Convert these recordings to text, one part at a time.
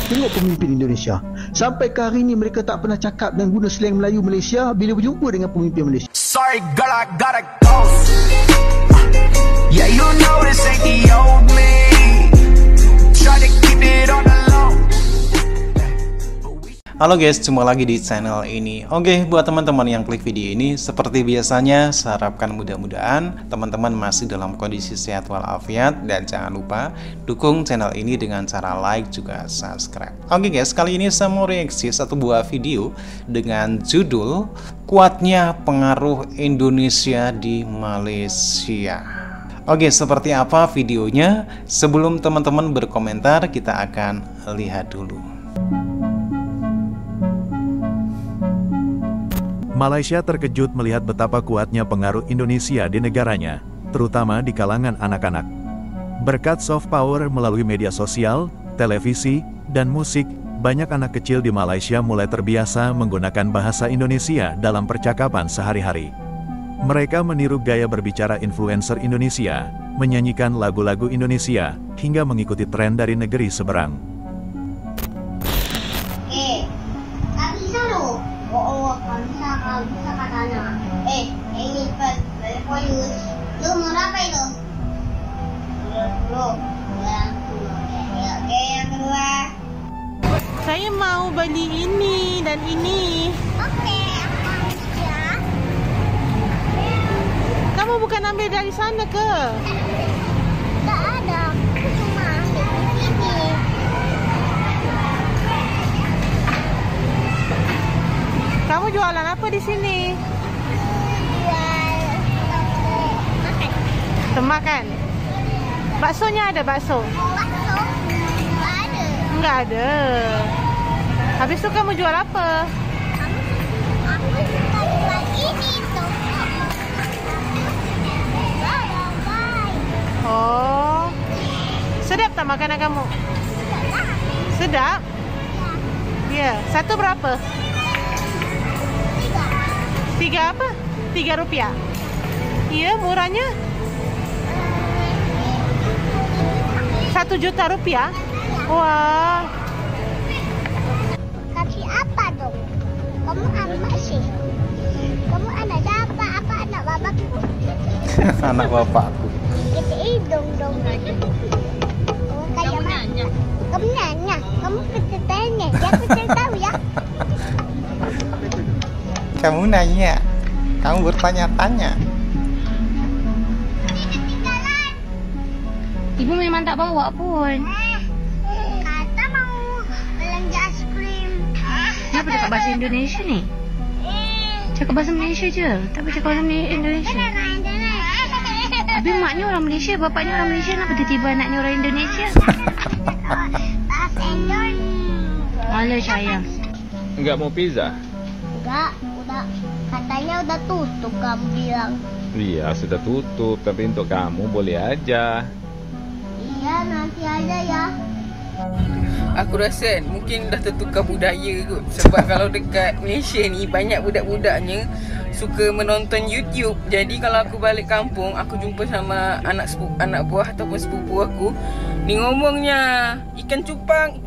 Tengok pemimpin Indonesia. Sampai ke hari ni mereka tak pernah cakap dan guna slang Melayu Malaysia bila berjumpa dengan pemimpin Malaysia. Sorry girl, I gotta go. Yeah, you know this ain't the old me. Try to keep it on the low. Halo guys, jumpa lagi di channel ini. Oke, buat teman-teman yang klik video ini, seperti biasanya saya harapkan mudah-mudahan teman-teman masih dalam kondisi sehat walafiat. Dan jangan lupa dukung channel ini dengan cara like juga subscribe. Oke guys, kali ini saya mau reaksi satu buah video dengan judul Kuatnya Pengaruh Indonesia di Malaysia. Oke, seperti apa videonya? Sebelum teman-teman berkomentar, kita akan lihat dulu. Malaysia terkejut melihat betapa kuatnya pengaruh Indonesia di negaranya, terutama di kalangan anak-anak. Berkat soft power melalui media sosial, televisi, dan musik, banyak anak kecil di Malaysia mulai terbiasa menggunakan bahasa Indonesia dalam percakapan sehari-hari. Mereka meniru gaya berbicara influencer Indonesia, menyanyikan lagu-lagu Indonesia, hingga mengikuti tren dari negeri seberang. Kalau bisa katanya, ini Polius, lu mau apa itu? Oke, yang kedua. Saya mau beli ini dan ini. Oke, apa aja? Kamu bukan ambil dari sana ke? Tak ada, aku cuma ambil ini. Kamu jualan apa di sini? Jual makan. Makan. Baksonya ada bakso? Bakso? Enggak ada. Enggak ada. Habis itu kamu jual apa? Aku suka jual ini tuh. Oh. Sedap tak makanan kamu? Sedap? Ya. Satu berapa? 3 apa? 3 rupiah? Iya, murahnya 1 juta rupiah? Wah. Kasih apa dong? Kamu apa sih? Kamu anak siapa? Apa anak bapakku? Anak bapakku. Kita hidung dong. Kayak mana? Kamu nanya. Kamu tanya. Jangan saya tahu ya. Kamu nanya, kamu bertanya-tanya. Ibu memang tak bawa pun. Kata mau belanja es krim. Kenapa cakap bahasa Indonesia ni? Cakap bahasa Malaysia je. Tak boleh cakap bahasa Indonesia. Habis maknya orang Malaysia, bapaknya orang Malaysia. Kenapa tiba-tiba anaknya orang Indonesia? Bahasa Indonesia. Malah sayang. Enggak mau pizza? Enggak, katanya udah tutup, kamu bilang. Iya, sudah tutup, tapi untuk kamu boleh aja. Iya, nanti aja ya. Aku rasa mungkin dah tertukar budaya kot. Sebab kalau dekat Malaysia ni banyak budak-budaknya suka menonton YouTube. Jadi kalau aku balik kampung, aku jumpa sama anak buah ataupun sepupu aku, ni ngomongnya ikan cupang.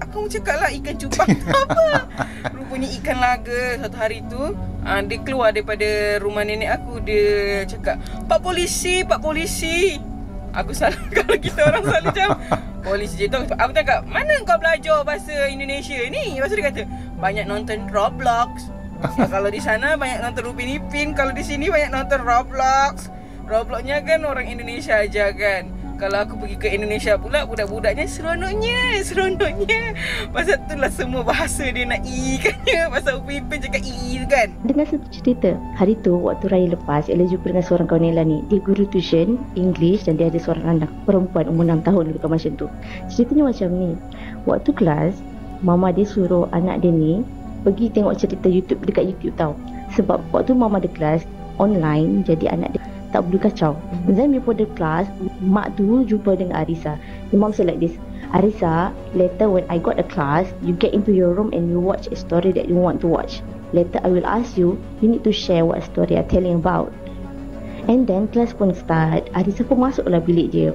Aku cakap lah ikan cupang apa? Rupanya ikan laga. Satu hari tu dia keluar daripada rumah nenek aku. Dia cakap, Pak polisi. Aku salah. Kalau kita orang salah macam polisi je tu. Aku cakap, mana kau belajar bahasa Indonesia ni? Lepas tu dia kata, banyak nonton Roblox. Kalau di sana banyak nonton Upin Ipin. Kalau di sini banyak nonton Roblox. Robloxnya kan orang Indonesia aja kan. Kalau aku pergi ke Indonesia pula, budak-budaknya seronoknya. Pasal tu lah semua bahasa dia nak i-kannya. Pasal Upin Ipin cakap i kan. Dengar satu cerita. Hari tu waktu raya lepas, Ella jumpa dengan seorang kawan Ella ni. Dia guru tuition English dan dia ada seorang anak perempuan umur 6 tahun lebih kurang macam tu. Ceritanya macam ni. Waktu kelas, mama dia suruh anak dia ni pergi tengok cerita YouTube dekat YouTube tau. Sebab waktu mama ada kelas online, jadi anak dia tak boleh kacau. Then before the class, mak tu jumpa dengan Arisa. The mom said like this, Arisa, later when I got the class, you get into your room and you watch a story that you want to watch. Later I will ask you, you need to share what story I'm telling about. And then class pun start. Arisa pun masuklah bilik dia.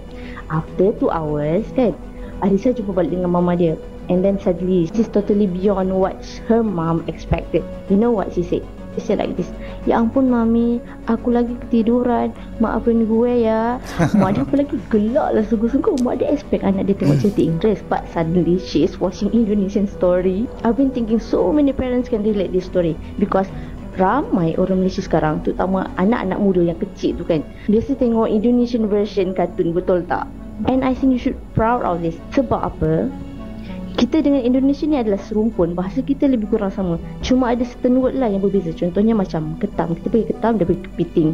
After 2 hours kan, Arisa jumpa balik dengan mama dia. And then suddenly, she's totally beyond what her mom expected. You know what she said? She said like this, "Ya ampun mami, aku lagi ketiduran, maafin gue ya." Mak dia apa lagi gelak lah sungguh-sungguh. Mak dia expect anak dia tengok cerita Inggeris, but suddenly she is watching Indonesian story. I've been thinking so many parents can relate this story because ramai orang Malaysia sekarang, terutama anak-anak muda yang kecil tu kan, biasa tengok Indonesian version kartun, betul tak? And I think you should proud of this. Sebab apa? Kita dengan Indonesia ni adalah serumpun. Bahasa kita lebih kurang sama. Cuma ada certain word lah yang berbeza. Contohnya macam ketam. Kita panggil ketam, dia panggil kepiting.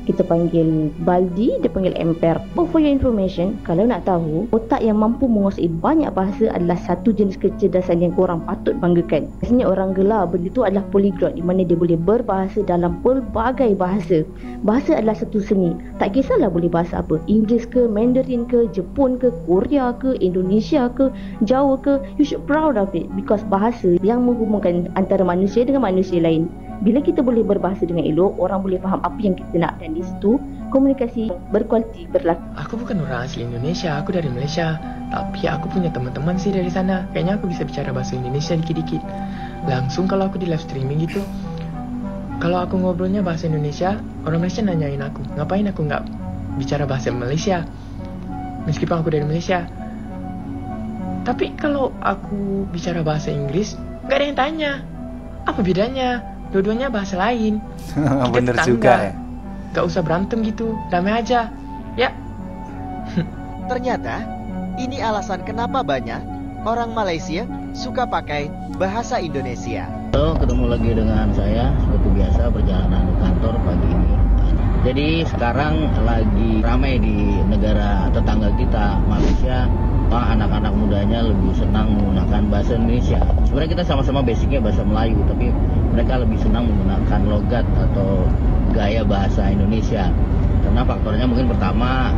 Kita panggil baldi, dia panggil emper. But for your information, kalau nak tahu, otak yang mampu menguasai banyak bahasa adalah satu jenis kecerdasan yang korang patut banggakan. Biasanya orang gelar benda tu adalah polyglot, di mana dia boleh berbahasa dalam pelbagai bahasa. Bahasa adalah satu seni. Tak kisahlah boleh bahasa apa. Inggeris ke, Mandarin ke, Jepun ke, Korea ke, Indonesia ke, Jawa ke. You should proud of it because bahasa yang menghubungkan antara manusia dengan manusia lain. Bila kita boleh berbahasa dengan elok, orang boleh faham apa yang kita nak, dan di situ komunikasi berkualiti berlaku. Aku bukan orang asli Indonesia, aku dari Malaysia. Tapi aku punya teman-teman sih dari sana. Kayaknya aku bisa bicara bahasa Indonesia dikit-dikit. Langsung kalau aku di live streaming gitu, kalau aku ngobrolnya bahasa Indonesia, orang Malaysia nanyain aku, ngapain aku nggak bicara bahasa Malaysia meskipun aku dari Malaysia. Tapi kalau aku bicara bahasa Inggris, nggak ada yang tanya. Apa bedanya? Dua-duanya bahasa lain. Bener juga ya. Gak usah berantem gitu, damai aja. Ya. Ternyata ini alasan kenapa banyak orang Malaysia suka pakai bahasa Indonesia. Halo, ketemu lagi dengan saya seperti biasa perjalanan kantor pagi ini. Jadi sekarang lagi ramai di negara tetangga kita, Malaysia. Anak-anak mudanya lebih senang menggunakan bahasa Indonesia. Sebenarnya kita sama-sama basicnya bahasa Melayu, tapi mereka lebih senang menggunakan logat atau gaya bahasa Indonesia. Karena faktornya mungkin pertama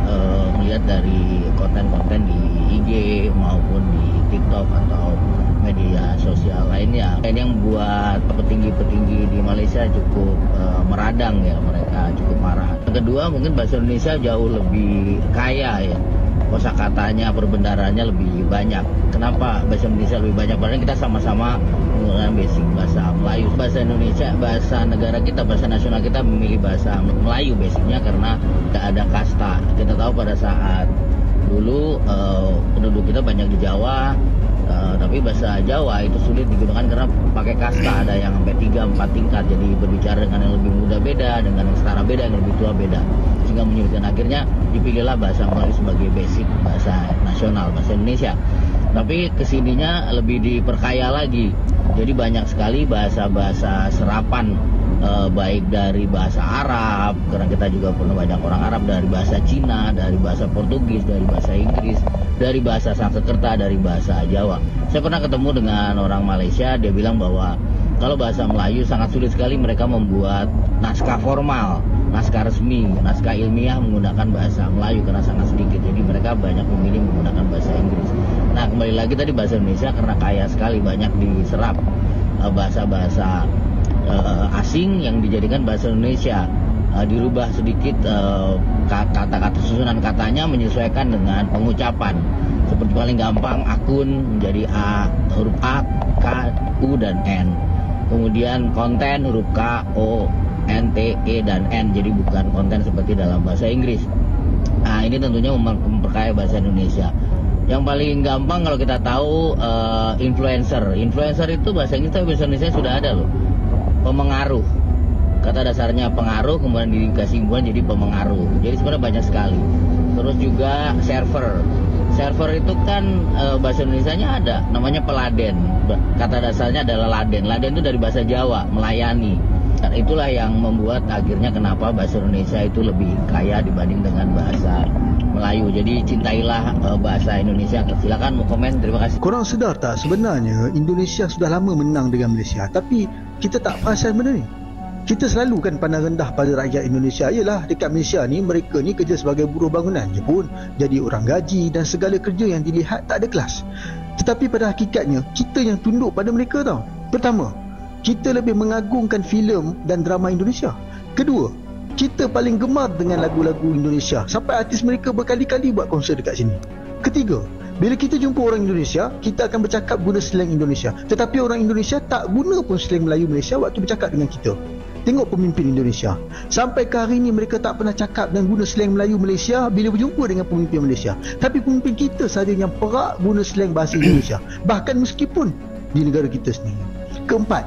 melihat dari konten-konten di IG maupun di TikTok atau media sosial lainnya. Ini yang buat petinggi-petinggi di Malaysia cukup meradang ya, mereka cukup marah. Yang kedua mungkin bahasa Indonesia jauh lebih kaya ya. Kosakatanya, perbendaharanya lebih banyak. Kenapa bahasa Indonesia lebih banyak? Padahal kita sama-sama menggunakan basic bahasa Melayu. Bahasa Indonesia, bahasa negara kita, bahasa nasional kita memilih bahasa Melayu basicnya karena tidak ada kasta. Kita tahu pada saat dulu penduduk kita banyak di Jawa, tapi bahasa Jawa itu sulit digunakan karena pakai kasta. Ada yang sampai 3-4 tingkat. Jadi berbicara dengan yang lebih muda beda, dengan yang setara beda, yang lebih tua beda. Sehingga menyulitkan, akhirnya dipilihlah bahasa Melayu sebagai basic bahasa nasional, bahasa Indonesia. Tapi kesininya lebih diperkaya lagi. Jadi banyak sekali bahasa-bahasa serapan, baik dari bahasa Arab, karena kita juga pernah banyak orang Arab, dari bahasa Cina, dari bahasa Portugis, dari bahasa Inggris, dari bahasa Sanskerta, dari bahasa Jawa. Saya pernah ketemu dengan orang Malaysia, dia bilang bahwa kalau bahasa Melayu sangat sulit sekali mereka membuat naskah formal, naskah resmi, naskah ilmiah menggunakan bahasa Melayu karena sangat sedikit. Jadi mereka banyak memilih menggunakan bahasa Inggris. Nah, kembali lagi tadi bahasa Indonesia karena kaya sekali, banyak diserap bahasa-bahasa asing yang dijadikan bahasa Indonesia. Dirubah sedikit kata-kata, susunan katanya menyesuaikan dengan pengucapan. Seperti paling gampang akun menjadi A, huruf A, K, U, dan N. Kemudian konten huruf K, O, N, T, E, dan N. Jadi bukan konten seperti dalam bahasa Inggris. Nah, ini tentunya memperkaya bahasa Indonesia. Yang paling gampang kalau kita tahu influencer. Influencer itu bahasa Inggris, tapi bahasa Indonesia sudah ada loh. Pemengaruh. Kata dasarnya pengaruh, kemudian dikasih kemudian jadi pemengaruh. Jadi sebenarnya banyak sekali. Terus juga server. Server itu kan bahasa Indonesianya ada, namanya peladen. Kata dasarnya adalah laden. Laden itu dari bahasa Jawa, melayani. Dan itulah yang membuat akhirnya kenapa bahasa Indonesia itu lebih kaya dibanding dengan bahasa Melayu. Jadi cintailah bahasa Indonesia. Silakan mau komen, terima kasih. Korang sedar tak sebenarnya Indonesia sudah lama menang dengan Malaysia, tapi kita tak perasan benda ni. Kita selalu kan pandang rendah pada rakyat Indonesia. Yalah, dekat Malaysia ni mereka ni kerja sebagai buruh bangunan je pun, jadi orang gaji dan segala kerja yang dilihat tak ada kelas. Tetapi pada hakikatnya kita yang tunduk pada mereka tau. Pertama, kita lebih mengagungkan filem dan drama Indonesia. Kedua, kita paling gemar dengan lagu-lagu Indonesia, sampai artis mereka berkali-kali buat konsert dekat sini. Ketiga, Bila kita jumpa orang Indonesia, kita akan bercakap guna slang Indonesia. Tetapi orang Indonesia tak guna pun slang Melayu Malaysia waktu bercakap dengan kita. Tengok pemimpin Indonesia. Sampai ke hari ini mereka tak pernah cakap dan guna slang Melayu Malaysia bila berjumpa dengan pemimpin Malaysia. Tapi pemimpin kita sahaja yang perak guna slang bahasa Indonesia. Bahkan meskipun di negara kita sendiri. Keempat,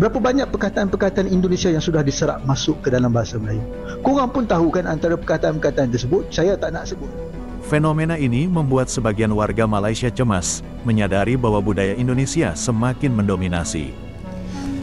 berapa banyak perkataan-perkataan Indonesia yang sudah diserap masuk ke dalam bahasa Melayu. Korang pun tahu kan antara perkataan-perkataan tersebut, saya tak nak sebut. Fenomena ini membuat sebagian warga Malaysia cemas, menyadari bahwa budaya Indonesia semakin mendominasi.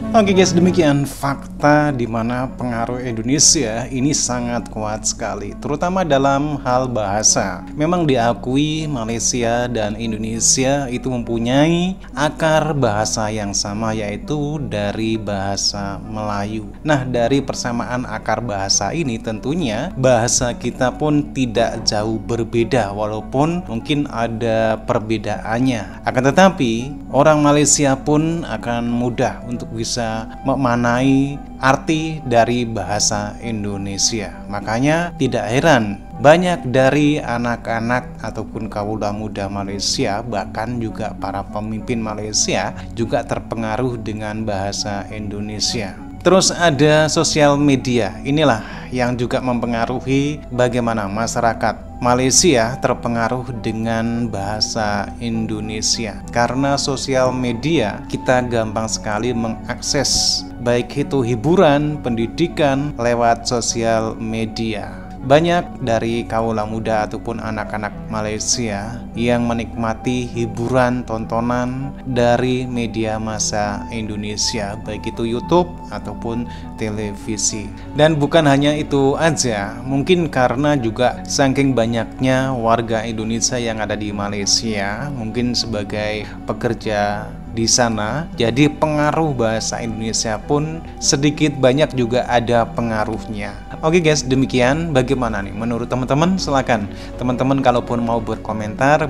Oke guys, demikian fakta di mana pengaruh Indonesia ini sangat kuat sekali, terutama dalam hal bahasa. Memang diakui Malaysia dan Indonesia itu mempunyai akar bahasa yang sama, yaitu dari bahasa Melayu. Nah, dari persamaan akar bahasa ini tentunya bahasa kita pun tidak jauh berbeda, walaupun mungkin ada perbedaannya. Akan tetapi orang Malaysia pun akan mudah untuk bisa memanai arti dari bahasa Indonesia. Makanya tidak heran banyak dari anak-anak ataupun kaula muda Malaysia, bahkan juga para pemimpin Malaysia juga terpengaruh dengan bahasa Indonesia. Terus ada sosial media. Inilah yang juga mempengaruhi bagaimana masyarakat Malaysia terpengaruh dengan bahasa Indonesia. Karena sosial media, kita gampang sekali mengakses baik itu hiburan, pendidikan lewat sosial media. Banyak dari kaula muda ataupun anak-anak Malaysia yang menikmati hiburan tontonan dari media massa Indonesia, baik itu YouTube ataupun televisi. Dan bukan hanya itu aja, mungkin karena juga saking banyaknya warga Indonesia yang ada di Malaysia, mungkin sebagai pekerja di sana, jadi pengaruh bahasa Indonesia pun sedikit banyak juga ada pengaruhnya. Oke guys, demikian. Bagaimana nih menurut teman-teman? Silakan teman-teman kalaupun mau berkomentar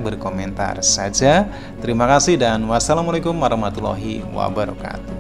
saja. Terima kasih dan wassalamualaikum warahmatullahi wabarakatuh.